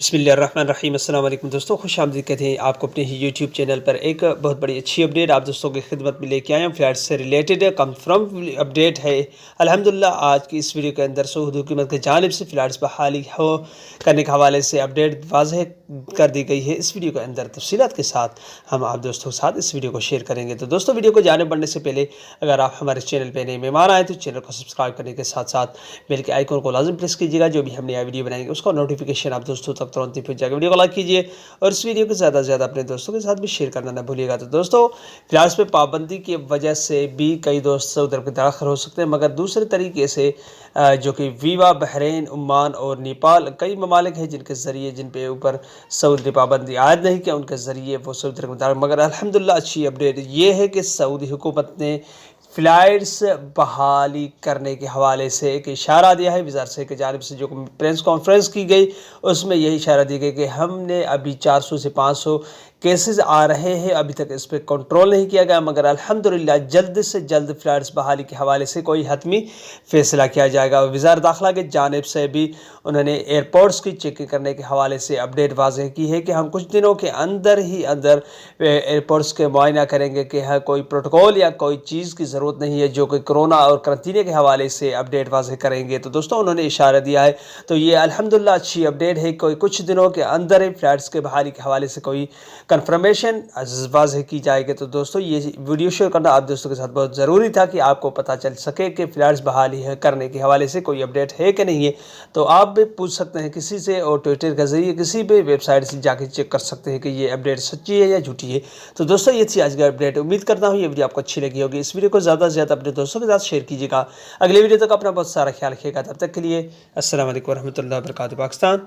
बिस्मिल्लाहिर्रहमानिर्रहीम। अस्सलाम वालेकुम दोस्तों, खुश आमदीद कहते हैं आपको अपने ही यूट्यूब चैनल पर। एक बहुत बड़ी अच्छी अपडेट आप दोस्तों की खिदमत में लेके आए हैं। फ्लाइट से रिलेटेड कंफर्म अपडेट है अल्हम्दुलिल्लाह। आज की इस वीडियो के अंदर सऊदी हुकूमत की जानिब से फ्लाइट्स बहाली हो करने के हवाले से अपडेट वाज़ेह कर दी गई है। इस वीडियो के अंदर तफसीलात के साथ हम आप दोस्तों के साथ इस वीडियो को शेयर करेंगे। तो दोस्तों, वीडियो को जाने बढ़ने से पहले अगर आप हमारे चैनल पर नए मेहमान आए तो चैनल को सब्सक्राइब करने के साथ साथ बेल के आइकन को लाजम प्रेस कीजिएगा। जो भी हम नया वीडियो बनाएंगे उसका नोटिफिकेशन आप दोस्तों तक तुरंत ही पहुंच जाएगा। वीडियो को लाइक कीजिए और इस वीडियो को ज़्यादा से ज़्यादा अपने दोस्तों के साथ भी शेयर करना ना भूलिएगा। तो दोस्तों, फ्लाइट्स पे पाबंदी की वजह से भी कई दोस्त सऊदी अरब के दाखिल हो सकते हैं, मगर दूसरे तरीके से जो कि वीवा, बहरीन, ओमान और नेपाल कई ममालिक हैं जिनके ज़रिए जिन पे ऊपर सऊदी ने पाबंदी आयद नहीं किया, उनके ज़रिए वो सऊदी अरब में। मगर अल्हम्दुलिल्लाह अच्छी अपडेट ये है कि सऊदी हुकूमत ने फ़्लाइट्स बहाली करने के हवाले से एक इशारा दिया है। वज़ारत की जानिब से जो प्रेस कॉन्फ्रेंस की गई उसमें यही इशारा दिया गया कि हमने अभी 400 से 500 केसेस आ रहे हैं, अभी तक इस पर कंट्रोल नहीं किया गया, मगर अल्हम्दुलिल्लाह जल्द से जल्द फ़्लाइट्स बहाली के हवाले से कोई हतमी फ़ैसला किया जाएगा। वज़ारत दाखिला की जानिब से भी उन्होंने एयरपोर्ट्स की चेकिंग करने के हवाले से अपडेट वाज़ेह की है कि हम कुछ दिनों के अंदर ही अंदर एयरपोर्ट्स के मुआयना करेंगे कि हाँ कोई प्रोटोकॉल या कोई चीज़ की ज़रूरत नहीं है, जो कि कोरोना और करंतने के हवाले से अपडेट वाज़ेह करेंगे। तो दोस्तों, उन्होंने इशारा दिया है, तो ये अल्हम्दुलिल्लाह अच्छी अपडेट है। कोई कुछ दिनों के अंदर ही फ़्लाइट्स के बहाली के हवाले से कोई कंफर्मेशन वाज़ेह की जाएगी। तो दोस्तों, ये वीडियो शेयर करना आप दोस्तों के साथ बहुत ज़रूरी था कि आपको पता चल सके कि फ़्लाइट्स बहाली है करने के हवाले से कोई अपडेट है कि नहीं है। तो आप भी पूछ सकते हैं किसी से, और ट्विटर के ज़रिए किसी भी वेबसाइट से जाके चेक कर सकते हैं कि ये अपडेट सच्ची है या झूठी है। तो दोस्तों, ये थी आज की अपडेट। उम्मीद करता हूँ ये वीडियो आपको अच्छी लगी होगी। इस वीडियो को ज़्यादा से ज़्यादा अपने दोस्तों के साथ शेयर कीजिएगा। अगले वीडियो तक अपना बहुत सारा ख्याल रखिएगा। तब तक के लिए अस्सलाम वालेकुम रहमतुल्लाहि व बरकातहू। पाकिस्तान।